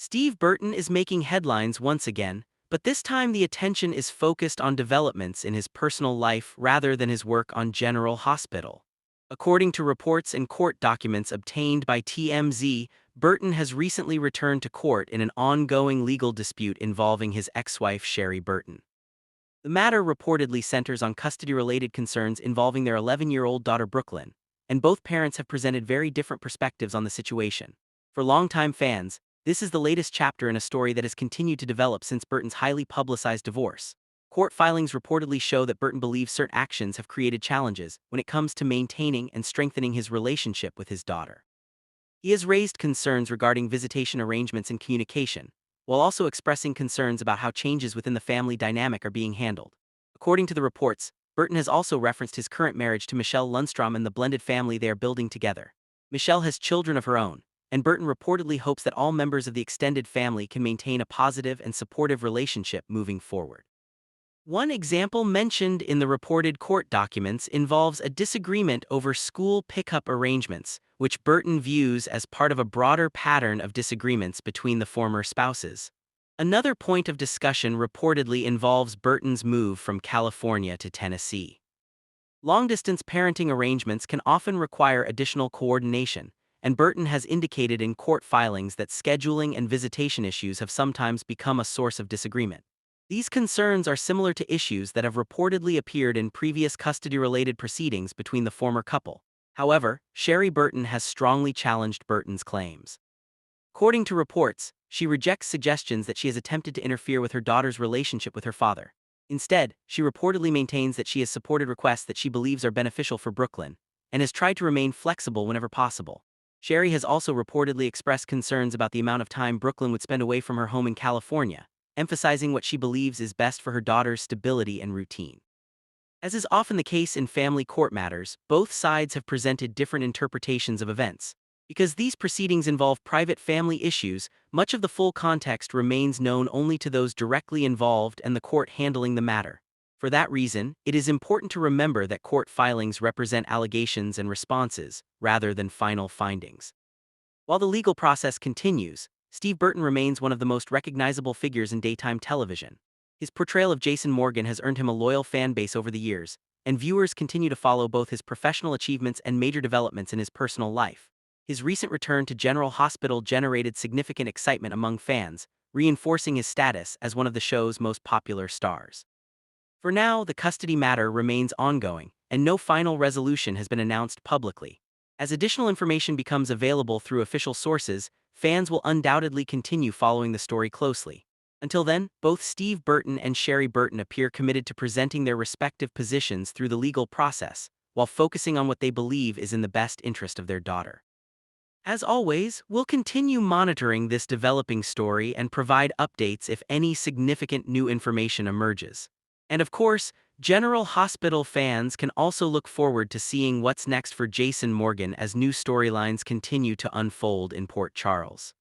Steve Burton is making headlines once again, but this time the attention is focused on developments in his personal life rather than his work on General Hospital. According to reports and court documents obtained by TMZ, Burton has recently returned to court in an ongoing legal dispute involving his ex-wife Sherry Burton. The matter reportedly centers on custody-related concerns involving their 11-year-old daughter Brooklyn, and both parents have presented very different perspectives on the situation. For longtime fans, this is the latest chapter in a story that has continued to develop since Burton's highly publicized divorce. Court filings reportedly show that Burton believes certain actions have created challenges when it comes to maintaining and strengthening his relationship with his daughter. He has raised concerns regarding visitation arrangements and communication, while also expressing concerns about how changes within the family dynamic are being handled. According to the reports, Burton has also referenced his current marriage to Michelle Lundstrom and the blended family they are building together. Michelle has children of her own, and Burton reportedly hopes that all members of the extended family can maintain a positive and supportive relationship moving forward. One example mentioned in the reported court documents involves a disagreement over school pickup arrangements, which Burton views as part of a broader pattern of disagreements between the former spouses. Another point of discussion reportedly involves Burton's move from California to Tennessee. Long-distance parenting arrangements can often require additional coordination, and Burton has indicated in court filings that scheduling and visitation issues have sometimes become a source of disagreement. These concerns are similar to issues that have reportedly appeared in previous custody-related proceedings between the former couple. However, Sherry Burton has strongly challenged Burton's claims. According to reports, she rejects suggestions that she has attempted to interfere with her daughter's relationship with her father. Instead, she reportedly maintains that she has supported requests that she believes are beneficial for Brooklyn, and has tried to remain flexible whenever possible. Sherry has also reportedly expressed concerns about the amount of time Brooklyn would spend away from her home in California, emphasizing what she believes is best for her daughter's stability and routine. As is often the case in family court matters, both sides have presented different interpretations of events. Because these proceedings involve private family issues, much of the full context remains known only to those directly involved and the court handling the matter. For that reason, it is important to remember that court filings represent allegations and responses, rather than final findings. While the legal process continues, Steve Burton remains one of the most recognizable figures in daytime television. His portrayal of Jason Morgan has earned him a loyal fan base over the years, and viewers continue to follow both his professional achievements and major developments in his personal life. His recent return to General Hospital generated significant excitement among fans, reinforcing his status as one of the show's most popular stars. For now, the custody matter remains ongoing, and no final resolution has been announced publicly. As additional information becomes available through official sources, fans will undoubtedly continue following the story closely. Until then, both Steve Burton and Sherry Burton appear committed to presenting their respective positions through the legal process, while focusing on what they believe is in the best interest of their daughter. As always, we'll continue monitoring this developing story and provide updates if any significant new information emerges. And of course, General Hospital fans can also look forward to seeing what's next for Jason Morgan as new storylines continue to unfold in Port Charles.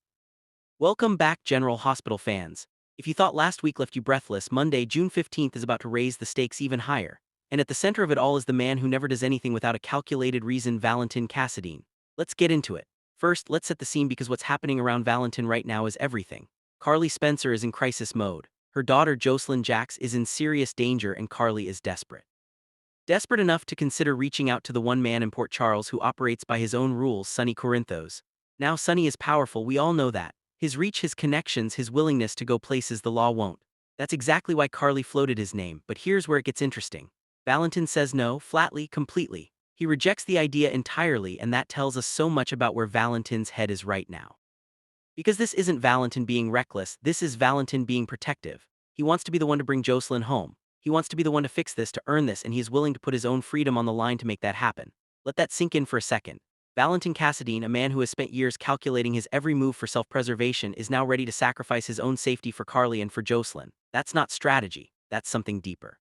Welcome back, General Hospital fans. If you thought last week left you breathless, Monday, June 15th is about to raise the stakes even higher. And at the center of it all is the man who never does anything without a calculated reason, Valentin Cassadine. Let's get into it. First, let's set the scene because what's happening around Valentin right now is everything. Carly Spencer is in crisis mode. Her daughter Jocelyn Jax is in serious danger and Carly is desperate. Desperate enough to consider reaching out to the one man in Port Charles who operates by his own rules, Sonny Corinthos. Now Sonny is powerful, we all know that. His reach, his connections, his willingness to go places the law won't. That's exactly why Carly floated his name, but here's where it gets interesting. Valentin says no, flatly, completely. He rejects the idea entirely, and that tells us so much about where Valentin's head is right now. Because this isn't Valentin being reckless, this is Valentin being protective. He wants to be the one to bring Jocelyn home. He wants to be the one to fix this, to earn this, and he is willing to put his own freedom on the line to make that happen. Let that sink in for a second. Valentin Cassadine, a man who has spent years calculating his every move for self-preservation, is now ready to sacrifice his own safety for Carly and for Jocelyn. That's not strategy, that's something deeper.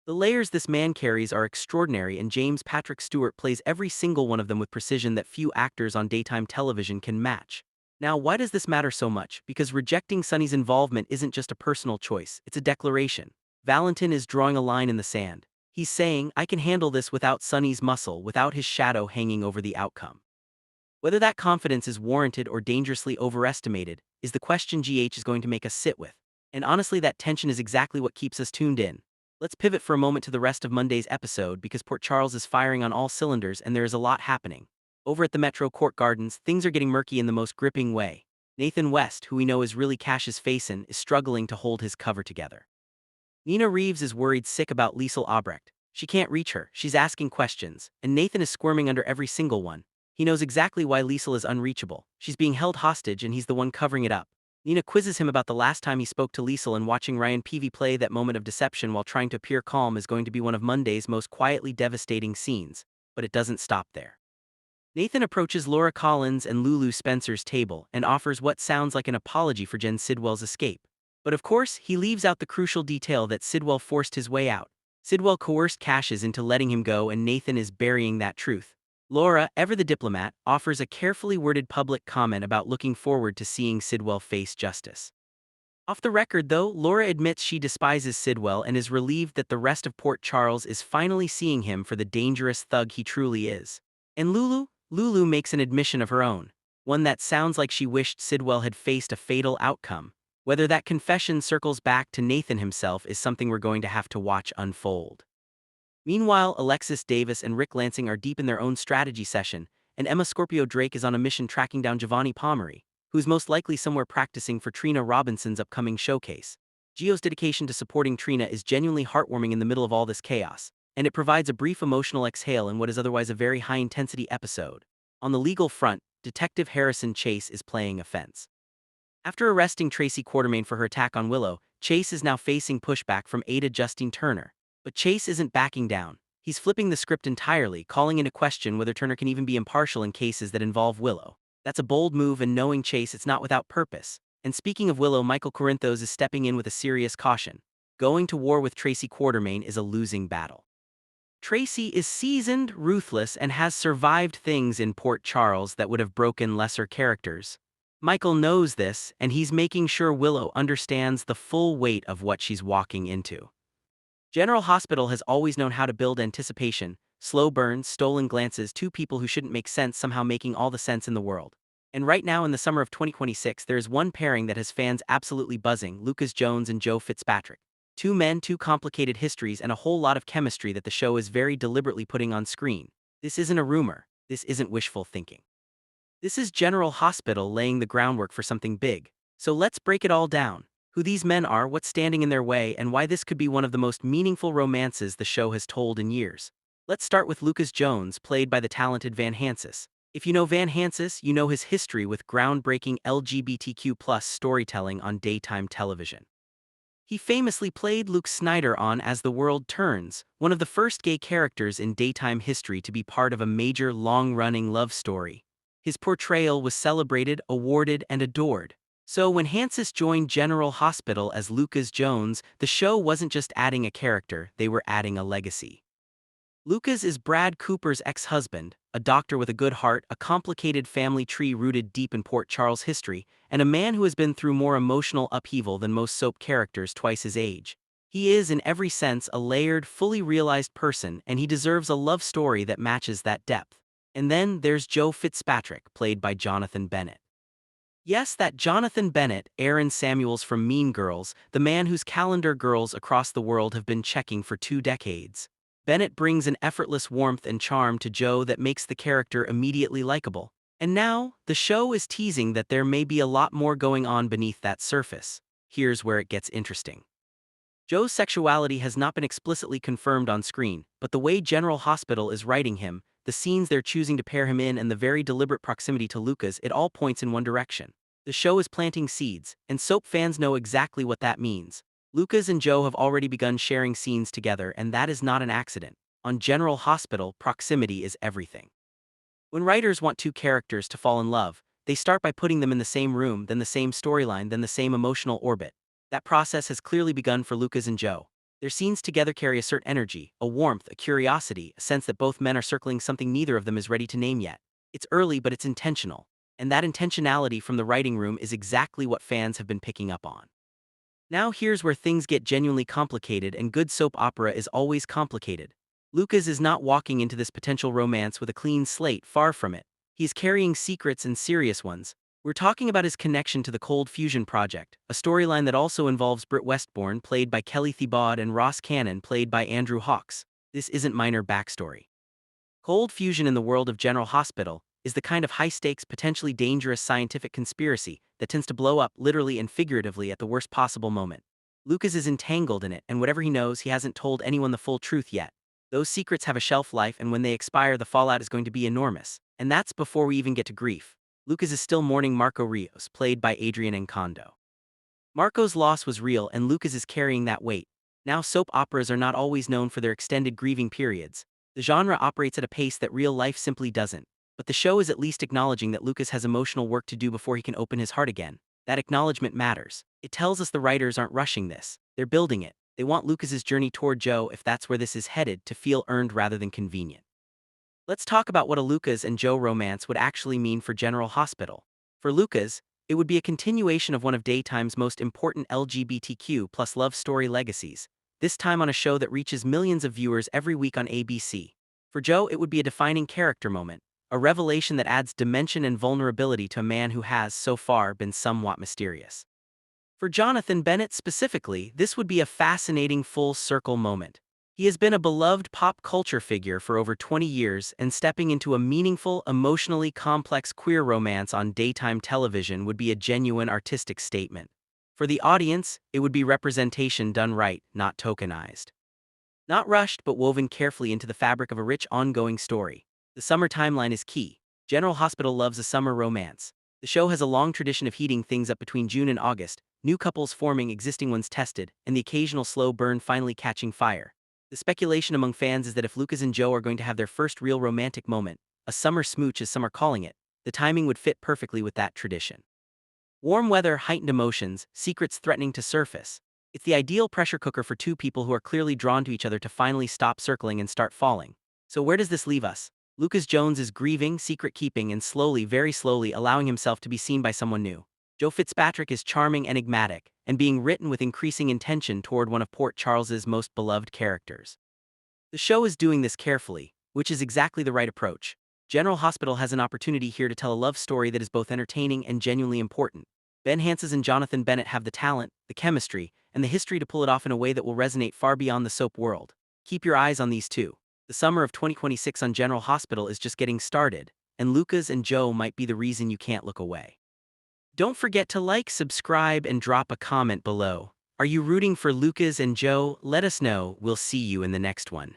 The layers this man carries are extraordinary, and James Patrick Stewart plays every single one of them with precision that few actors on daytime television can match. Now, why does this matter so much? Because rejecting Sonny's involvement isn't just a personal choice, it's a declaration. Valentin is drawing a line in the sand. He's saying, I can handle this without Sonny's muscle, without his shadow hanging over the outcome. Whether that confidence is warranted or dangerously overestimated is the question GH is going to make us sit with. And honestly, that tension is exactly what keeps us tuned in. Let's pivot for a moment to the rest of Monday's episode because Port Charles is firing on all cylinders and there is a lot happening. Over at the Metro Court Gardens, things are getting murky in the most gripping way. Nathan West, who we know is really Cash's face-in, is struggling to hold his cover together. Nina Reeves is worried sick about Liesel Albrecht. She can't reach her, she's asking questions, and Nathan is squirming under every single one. He knows exactly why Liesel is unreachable. She's being held hostage and he's the one covering it up. Nina quizzes him about the last time he spoke to Liesel, and watching Ryan Peavy play that moment of deception while trying to appear calm is going to be one of Monday's most quietly devastating scenes. But it doesn't stop there. Nathan approaches Laura Collins and Lulu Spencer's table and offers what sounds like an apology for Jen Sidwell's escape. But of course, he leaves out the crucial detail that Sidwell forced his way out. Sidwell coerced Cassius into letting him go, and Nathan is burying that truth. Laura, ever the diplomat, offers a carefully worded public comment about looking forward to seeing Sidwell face justice. Off the record, though, Laura admits she despises Sidwell and is relieved that the rest of Port Charles is finally seeing him for the dangerous thug he truly is. And Lulu makes an admission of her own, one that sounds like she wished Sidwell had faced a fatal outcome. Whether that confession circles back to Nathan himself is something we're going to have to watch unfold. Meanwhile, Alexis Davis and Rick Lansing are deep in their own strategy session, and Emma Scorpio Drake is on a mission tracking down Giovanni Pomeroy, who's most likely somewhere practicing for Trina Robinson's upcoming showcase. Gio's dedication to supporting Trina is genuinely heartwarming in the middle of all this chaos, and it provides a brief emotional exhale in what is otherwise a very high-intensity episode. On the legal front, Detective Harrison Chase is playing offense. After arresting Tracy Quartermain for her attack on Willow, Chase is now facing pushback from Ada Justine Turner. But Chase isn't backing down. He's flipping the script entirely, calling into question whether Turner can even be impartial in cases that involve Willow. That's a bold move, and knowing Chase, it's not without purpose. And speaking of Willow, Michael Corinthos is stepping in with a serious caution. Going to war with Tracy Quartermain is a losing battle. Tracy is seasoned, ruthless, and has survived things in Port Charles that would have broken lesser characters. Michael knows this, and he's making sure Willow understands the full weight of what she's walking into. General Hospital has always known how to build anticipation, slow burns, stolen glances, two people who shouldn't make sense somehow making all the sense in the world. And right now in the summer of 2026, there is one pairing that has fans absolutely buzzing: Lucas Jones and Joe Fitzpatrick. Two men, two complicated histories, and a whole lot of chemistry that the show is very deliberately putting on screen. This isn't a rumor. This isn't wishful thinking. This is General Hospital laying the groundwork for something big. So let's break it all down. Who these men are, what's standing in their way, and why this could be one of the most meaningful romances the show has told in years. Let's start with Lucas Jones, played by the talented Van Hansis. If you know Van Hansis, you know his history with groundbreaking LGBTQ+ storytelling on daytime television. He famously played Luke Snyder on As the World Turns, one of the first gay characters in daytime history to be part of a major long-running love story. His portrayal was celebrated, awarded, and adored. So when Hansis joined General Hospital as Lucas Jones, the show wasn't just adding a character, they were adding a legacy. Lucas is Brad Cooper's ex-husband, a doctor with a good heart, a complicated family tree rooted deep in Port Charles history, and a man who has been through more emotional upheaval than most soap characters twice his age. He is, in every sense, a layered, fully realized person, and he deserves a love story that matches that depth. And then there's Joe Fitzpatrick, played by Jonathan Bennett. Yes, that Jonathan Bennett, Aaron Samuels from Mean Girls, the man whose calendar girls across the world have been checking for 2 decades. Bennett brings an effortless warmth and charm to Joe that makes the character immediately likable. And now, the show is teasing that there may be a lot more going on beneath that surface. Here's where it gets interesting. Joe's sexuality has not been explicitly confirmed on screen, but the way General Hospital is writing him, the scenes they're choosing to pair him in, and the very deliberate proximity to Lucas, it all points in one direction. The show is planting seeds, and soap fans know exactly what that means. Lucas and Joe have already begun sharing scenes together, and that is not an accident. On General Hospital, proximity is everything. When writers want two characters to fall in love, they start by putting them in the same room, then the same storyline, then the same emotional orbit. That process has clearly begun for Lucas and Joe. Their scenes together carry a certain energy, a warmth, a curiosity, a sense that both men are circling something neither of them is ready to name yet. It's early, but it's intentional. And that intentionality from the writing room is exactly what fans have been picking up on. Now here's where things get genuinely complicated, and good soap opera is always complicated. Lucas is not walking into this potential romance with a clean slate, far from it. He's carrying secrets and serious ones. We're talking about his connection to the Cold Fusion Project, a storyline that also involves Britt Westbourne, played by Kelly Thibaud, and Ross Cannon, played by Andrew Hawkes. This isn't minor backstory. Cold fusion in the world of General Hospital is the kind of high-stakes, potentially dangerous scientific conspiracy that tends to blow up literally and figuratively at the worst possible moment. Lucas is entangled in it, and whatever he knows, he hasn't told anyone the full truth yet. Those secrets have a shelf life, and when they expire, the fallout is going to be enormous. And that's before we even get to grief. Lucas is still mourning Marco Rios, played by Adrian Encondo. Marco's loss was real, and Lucas is carrying that weight. Now, soap operas are not always known for their extended grieving periods. The genre operates at a pace that real life simply doesn't. But the show is at least acknowledging that Lucas has emotional work to do before he can open his heart again. That acknowledgement matters. It tells us the writers aren't rushing this. They're building it. They want Lucas's journey toward Joe, if that's where this is headed, to feel earned rather than convenient. Let's talk about what a Lucas and Joe romance would actually mean for General Hospital. For Lucas, it would be a continuation of one of daytime's most important LGBTQ plus love story legacies, this time on a show that reaches millions of viewers every week on ABC. For Joe, it would be a defining character moment, a revelation that adds dimension and vulnerability to a man who has, so far, been somewhat mysterious. For Jonathan Bennett specifically, this would be a fascinating full-circle moment. He has been a beloved pop culture figure for over 20 years, and stepping into a meaningful, emotionally complex queer romance on daytime television would be a genuine artistic statement. For the audience, it would be representation done right, not tokenized. Not rushed, but woven carefully into the fabric of a rich, ongoing story. The summer timeline is key. General Hospital loves a summer romance. The show has a long tradition of heating things up between June and August, new couples forming, existing ones tested, and the occasional slow burn finally catching fire. The speculation among fans is that if Lucas and Joe are going to have their first real romantic moment, a summer smooch as some are calling it, the timing would fit perfectly with that tradition. Warm weather, heightened emotions, secrets threatening to surface. It's the ideal pressure cooker for two people who are clearly drawn to each other to finally stop circling and start falling. So where does this leave us? Lucas Jones is grieving, secret-keeping, and slowly, very slowly, allowing himself to be seen by someone new. Joe Fitzpatrick is charming, enigmatic, and being written with increasing intention toward one of Port Charles's most beloved characters. The show is doing this carefully, which is exactly the right approach. General Hospital has an opportunity here to tell a love story that is both entertaining and genuinely important. Ben Hanses and Jonathan Bennett have the talent, the chemistry, and the history to pull it off in a way that will resonate far beyond the soap world. Keep your eyes on these two. The summer of 2026 on General Hospital is just getting started, and Lucas and Joe might be the reason you can't look away. Don't forget to like, subscribe, and drop a comment below. Are you rooting for Lucas and Joe? Let us know. We'll see you in the next one.